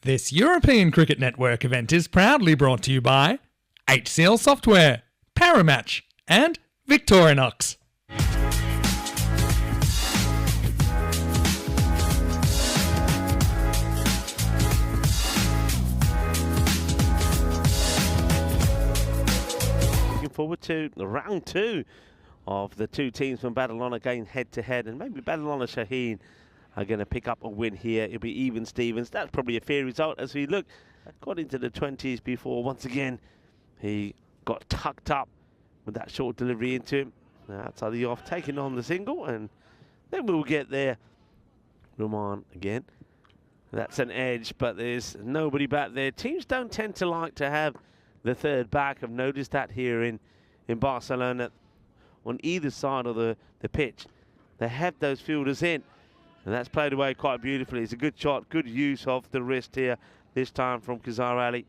This European Cricket Network event is proudly brought to you by HCL Software, Paramatch and Victorinox. Looking forward to round two of the two teams from Badalona going head-to-head, and maybe Badalona Shaheen are going to pick up a win here. It'll be even Stevens. That's probably a fair result as we look. Got into the 20s before. Once again, he got tucked up with that short delivery into him. Now outside the off, taking on the single, and then we'll get there. Roman again. That's an edge, but there's nobody back there. Teams don't tend to like to have the third back. I've noticed that here in Barcelona. On either side of the pitch, they have those fielders in. And that's played away quite beautifully. It's a good shot, good use of the wrist here, this time from Khizar Ali.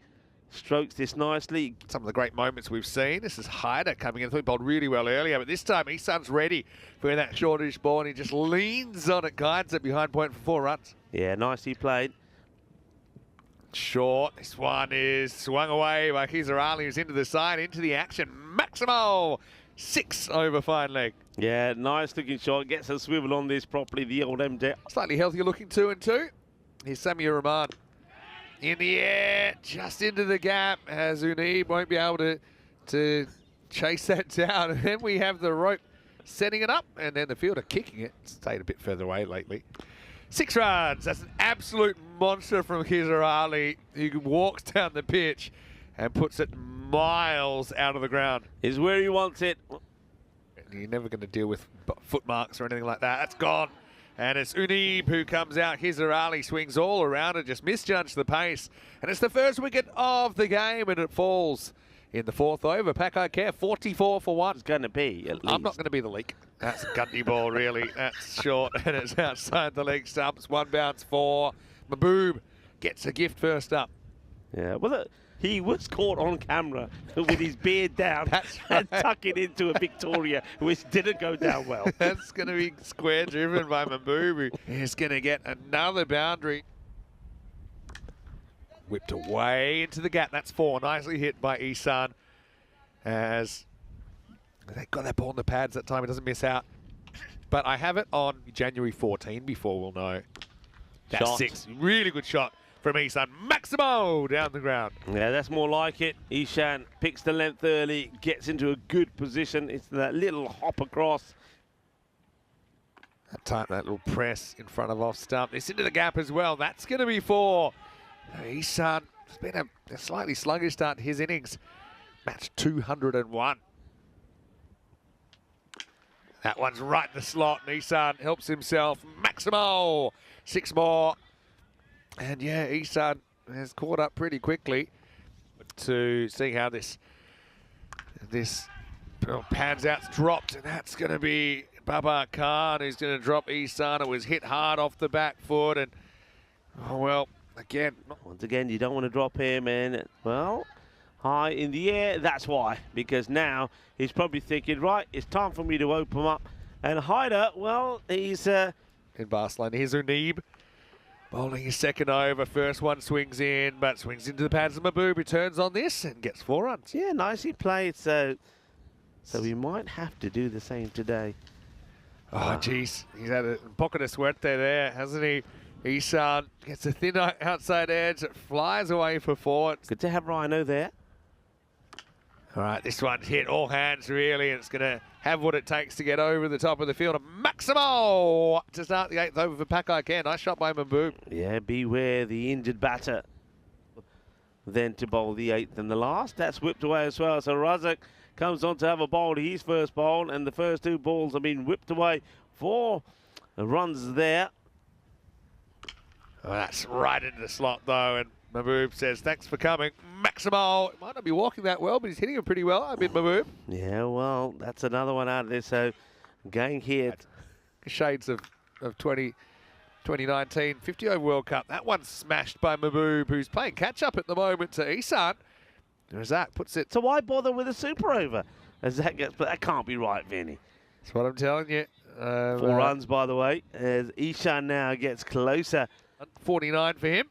Strokes this nicely. Some of the great moments we've seen. This is Haider coming in. I thought he bowled really well earlier, but this time Ihsan's ready for that shortish ball, and he just leans on it, guides it behind point for 4 runs. Yeah, nicely played. Short. This one is swung away by Khizar Ali, who's into the side, into the action. Maximo! 6 over fine leg. Yeah, nice looking shot. Gets a swivel on this properly, the old MJ. Slightly healthier looking 2 and 2. Here's Samir Rahman. In the air, just into the gap, as Unib won't be able to chase that down. And then we have the rope setting it up, and then the fielder kicking it. Stayed a bit further away lately. 6 runs. That's an absolute monster from Khizar Ali, who walks down the pitch and puts it miles out of the ground. Is where he wants it. You're never going to deal with foot marks or anything like that. That's gone. And it's Unib who comes out. Khizar Ali swings all around and just misjudged the pace. And it's the first wicket of the game, and it falls in the 4th over. PIC 44 for 1. It's going to be, at least. I'm not going to be the leak. That's a Gundy ball, really. That's short, and it's outside the leg stumps. 1 bounce for Mahboob. Gets a gift first up. Yeah, well, he was caught on camera with his beard down and tucking into a Victoria, which didn't go down well. That's going to be square driven by Mahboob, who is going to get another boundary. Whipped away into the gap. That's 4. Nicely hit by Ihsan. As they got that ball on the pads that time, it doesn't miss out. But I have it on January 14 before we'll know. That's Shot. 6. Really good shot from Ihsan. Maximo down the ground. Yeah, that's more like it. Ihsan picks the length early, gets into a good position. It's that little hop across. That time, that little press in front of off stump. It's into the gap as well. That's going to be 4. Ihsan, it's been a slightly sluggish start to his innings. Match 201. That one's right in the slot, and Ihsan helps himself. Maximo, 6 more. And yeah, Ihsan has caught up pretty quickly to see how this pans out. It's dropped, and that's going to be Babar Khan who's going to drop Ihsan. It was hit hard off the back foot, and oh well, again. Once again, you don't want to drop him, and well, high in the air. That's why, because now he's probably thinking, right, it's time for me to open up. And Haider, well, he's in Barcelona. Here's Unib. Bowling his 2nd over. First one swings in, but swings into the pads of Mahboob, who turns on this and gets 4 runs. Yeah, nicely played. So we might have to do the same today. Oh, geez. He's had a pocket of sweat there, hasn't he? Ihsan gets a thin outside edge. It flies away for 4. Good to have Rhino there. All right, this one's hit all hands, really, and it's going to have what it takes to get over the top of the field. And Maximo to start the 8th over for PIC. Nice shot by Mahboob. Yeah, beware the injured batter. Then to bowl the 8th and the last. That's whipped away as well. So Razak comes on to have a bowl, his first bowl, and the first 2 balls have been whipped away. 4 runs there. Oh, that's right into the slot, though, and Mahboob says, thanks for coming. Maximo might not be walking that well, but he's hitting it pretty well. I mean, Mahboob. Yeah, well, that's another one out of this. So going here. Shades of 2019 50 over World Cup. That one's smashed by Mahboob, who's playing catch-up at the moment to Ihsan. Razak puts it. So why bother with a super over? As that gets, but that can't be right, Vinny. That's what I'm telling you. 4 runs, by the way, as Ihsan now gets closer. 49 for him.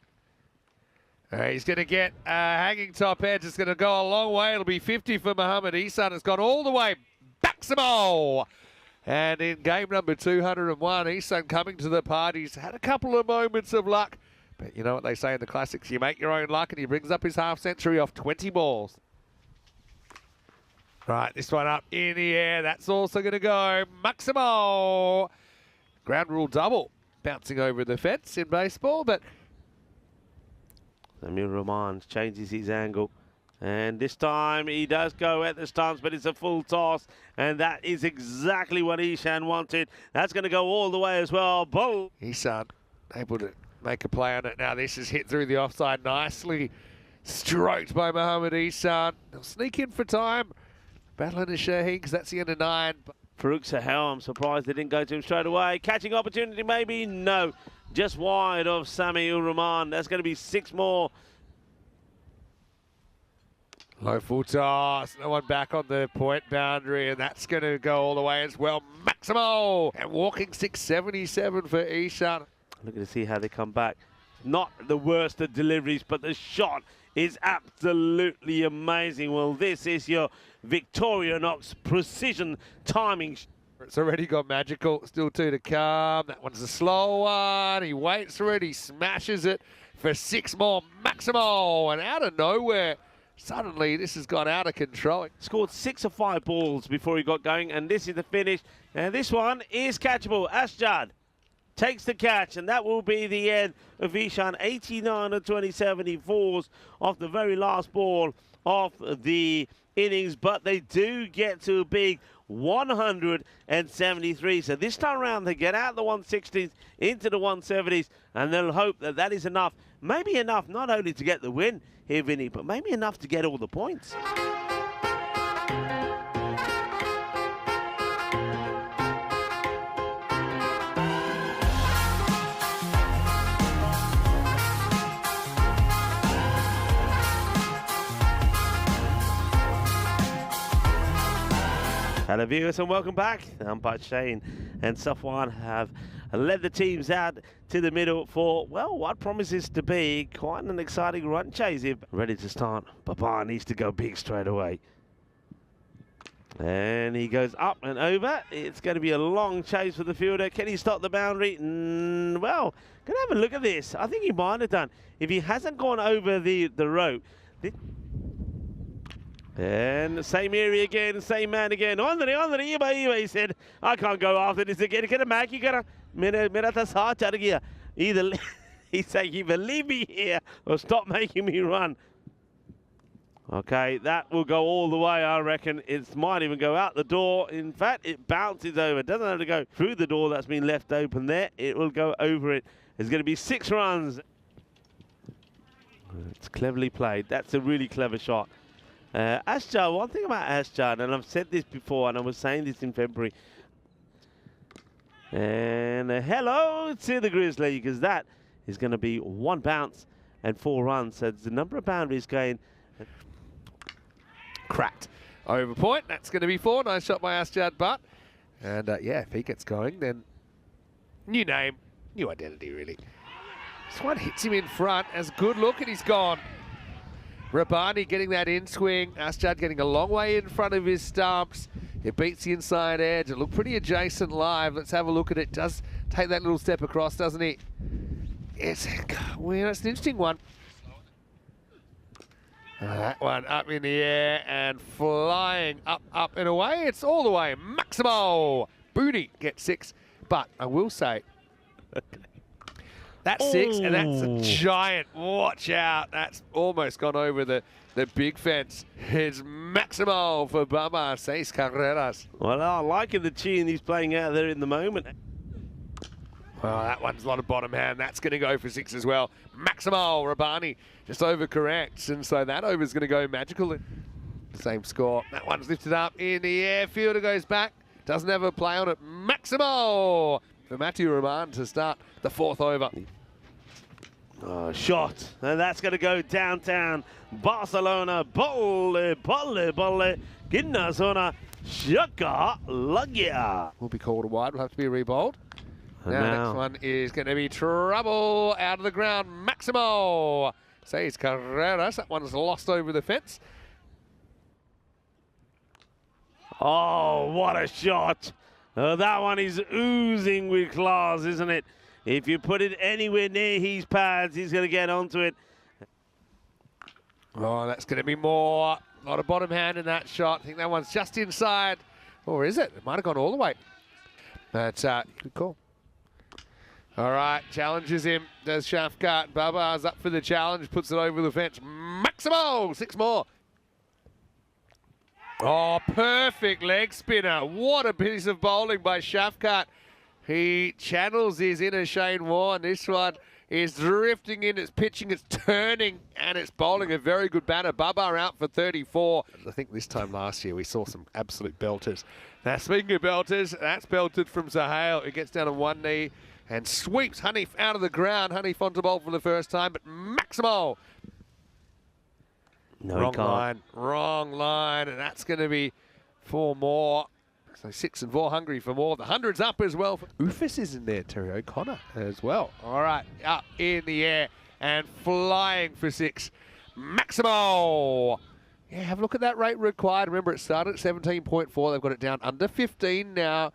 He's going to get a hanging top edge. It's going to go a long way. It'll be 50 for Mohammed Ihsan. It's gone all the way. Maximo! And in game number 201, Ihsan coming to the party. He's had a couple of moments of luck. But you know what they say in the classics, you make your own luck, and he brings up his half century off 20 balls. Right, this one up in the air. That's also going to go. Maximo! Ground rule double. Bouncing over the fence in baseball, but Samir Rahman changes his angle. And this time he does go at the stance, but it's a full toss. And that is exactly what Ihsan wanted. That's going to go all the way as well. Boom! Ihsan able to make a play on it. Now this is hit through the offside nicely. Stroked by Mohammed Ihsan. They'll sneak in for time. Battling the Shaheen because that's the end of 9. Farouk Sahel, I'm surprised they didn't go to him straight away. Catching opportunity maybe? No. Just wide of Sami ul Rahman. That's going to be 6 more. Low full toss. No one back on the point boundary, and that's going to go all the way as well. Maximo! And walking 677 for Ihsan. Looking to see how they come back. Not the worst of deliveries, but the shot is absolutely amazing. Well, this is your Victorinox precision timing. It's already got magical. Still 2 to come. That one's a slow one. He waits for it. He smashes it for 6 more. Maximo! And out of nowhere, suddenly this has gone out of control. Scored 6 of 5 balls before he got going, and this is the finish. And this one is catchable. Asjad takes the catch, and that will be the end of Ihsan. 89 of 27. He falls off the very last ball of the innings, but they do get to a big 173. So this time around, they get out the 160s into the 170s, and they'll hope that that is enough. Maybe enough not only to get the win here, Vinny, but maybe enough to get all the points. Hello viewers and welcome back. Umpire Shane and Safwan have led the teams out to the middle for, well, what promises to be quite an exciting run chase here. Ready to start. Baba needs to go big straight away. And he goes up and over. It's going to be a long chase for the fielder. Can he stop the boundary? Well, going to have a look at this. I think he might have done. If he hasn't gone over the rope. And the same area again, same man again. On the he said, I can't go after this again. Get a Mac, you gotta either he's saying either leave me here or stop making me run. Okay, that will go all the way, I reckon. It might even go out the door. In fact, it bounces over. It doesn't have to go through the door that's been left open there. It will go over it. It's going to be 6 runs. It's cleverly played. That's a really clever shot. Asjar, one thing about Asjar, and I've said this before, and I was saying this in February. And hello to the Grizzly, because that is going to be 1 bounce and 4 runs. So it's the number of boundaries going. Cracked. Over point. That's going to be 4. Nice shot by Asjad Butt. And yeah, if he gets going, then new name, new identity, really. This one hits him in front. As a good look, and he's gone. Rabani getting that in swing. Asjad getting a long way in front of his stumps. It beats the inside edge. It looked pretty adjacent live. Let's have a look at it. Does take that little step across, doesn't he? It's an interesting one. That one up in the air and flying up and away. It's all the way. Maximo! Booty gets 6. But I will say, that's 6, and that's a giant. Watch out. That's almost gone over the big fence. It's Maximo for Bama, 6 carreras. Well, I'm liking the tune he's playing out there in the moment. Well, that one's a lot of bottom hand. That's going to go for 6 as well. Maximo Rabani just overcorrects, and so that over's going to go magical. Same score. That one's lifted up in the air. Fielder goes back. Doesn't have a play on it. Maximo for Matthew Rahman to start the 4th over. Oh, shot. And that's going to go downtown. Barcelona. Bolle. Gimna zona. Shaka Lagia. Will be called a wide. Will have to be rebowled. Now, next one is going to be trouble out of the ground. Maximo Says Carreras. That one's lost over the fence. Oh, what a shot. That one is oozing with class, isn't it? If you put it anywhere near his pads, he's going to get onto it. Oh, that's going to be more. A lot of bottom hand in that shot. I think that one's just inside. Or is it? It might have gone all the way. But good call. All right, challenges him. Does Shafkat. Babar's up for the challenge. Puts it over the fence. Maximo! 6 more. Oh, perfect leg spinner. What a piece of bowling by Shafkat. He channels his inner Shane Warne. This one is drifting in, it's pitching, it's turning, and it's bowling a very good batter. Babar out for 34. I think this time last year we saw some absolute belters. Now, speaking of belters, that's belted from Zahale. It gets down on one knee and sweeps Hanif out of the ground. Hanif onto bowl for the first time, but Maximo. No, wrong line, and that's going to be 4 more. So 6 and 4 hungry for more. The 100's up as well. Ufus is in there, Terry O'Connor as well. All right, up in the air and flying for 6. Maximo. Yeah, have a look at that rate required. Remember, it started at 17.4. They've got it down under 15 now.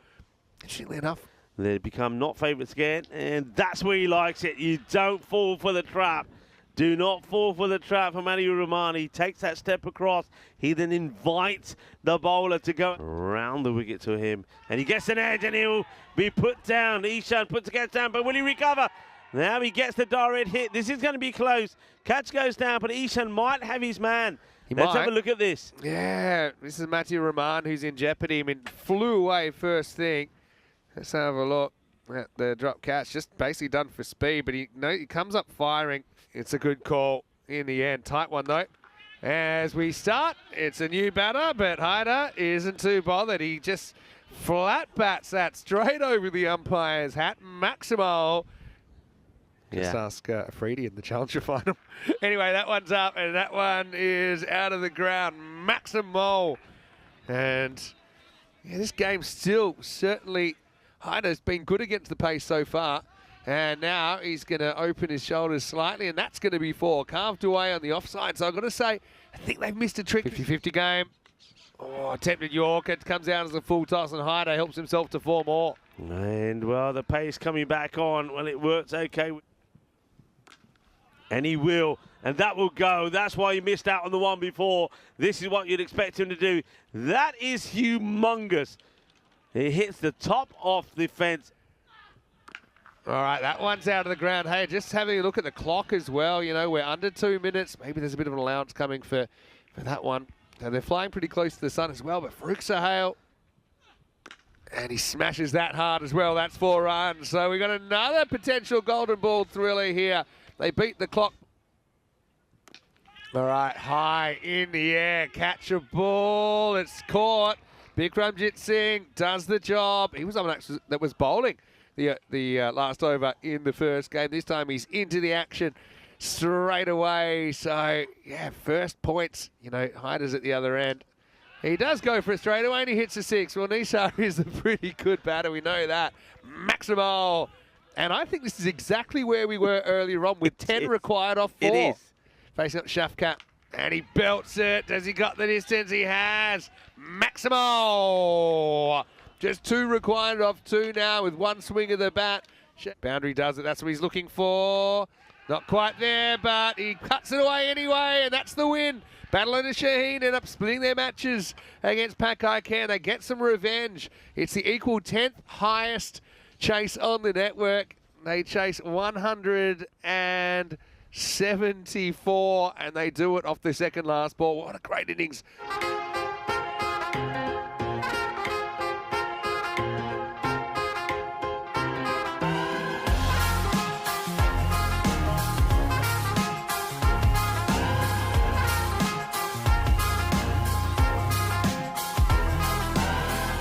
Interestingly enough. They become not favourites again, and that's where he likes it. You don't fall for the trap. Do not fall for the trap from Manu Rahman. He takes that step across. He then invites the bowler to go around the wicket to him. And he gets an edge and he'll be put down. Ishan puts the catch down, but will he recover? Now he gets the direct hit. This is going to be close. Catch goes down, but Ishan might have his man. Let's have a look at this. Yeah, this is Manu Rahman who's in jeopardy. I mean, flew away first thing. Let's have a look at the drop catch. Just basically done for speed, but he comes up firing. It's a good call in the end. Tight one, though. As we start, it's a new batter, but Haider isn't too bothered. He just flat bats that straight over the umpire's hat. Maximo. Just ask Freedy in the Challenger final. Anyway, that one's up, and that one is out of the ground. Maximo. And yeah, this game still certainly, Haider's been good against the pace so far. And now he's going to open his shoulders slightly, and that's going to be 4. Carved away on the offside. So I've got to say, I think they've missed a trick. 50-50 game. Oh, attempted York. It comes out as a full toss, and Haider helps himself to 4 more. And, well, the pace coming back on. Well, it works okay. And he will. And that will go. That's why he missed out on the one before. This is what you'd expect him to do. That is humongous. He hits the top of the fence. All right, that one's out of the ground. Hey, just having a look at the clock as well. You know, we're under 2 minutes. Maybe there's a bit of an allowance coming for that one. And they're flying pretty close to the sun as well. But Farouk Sahale, and he smashes that hard as well. That's 4 runs. So we've got another potential golden ball thriller here. They beat the clock. All right, high in the air. Catch a ball. It's caught. Bikramjit Singh does the job. He was on that was bowling the last over in the first game. This time he's into the action straight away. So, yeah, first points. You know, Haider's at the other end. He does go for it straight away and he hits a 6. Well, Nisar is a pretty good batter. We know that. Maximo. And I think this is exactly where we were earlier on with 10 required off 4. It is. Facing up Shafkat. And he belts it. Has he got the distance? He has. Maximo. Just 2 required off 2 now with 1 swing of the bat. Boundary does it. That's what he's looking for. Not quite there, but he cuts it away anyway, and that's the win. Battle and Shaheen end up splitting their matches against PIC. They get some revenge. It's the equal 10th highest chase on the network. They chase 174, and they do it off the second last ball. What a great innings.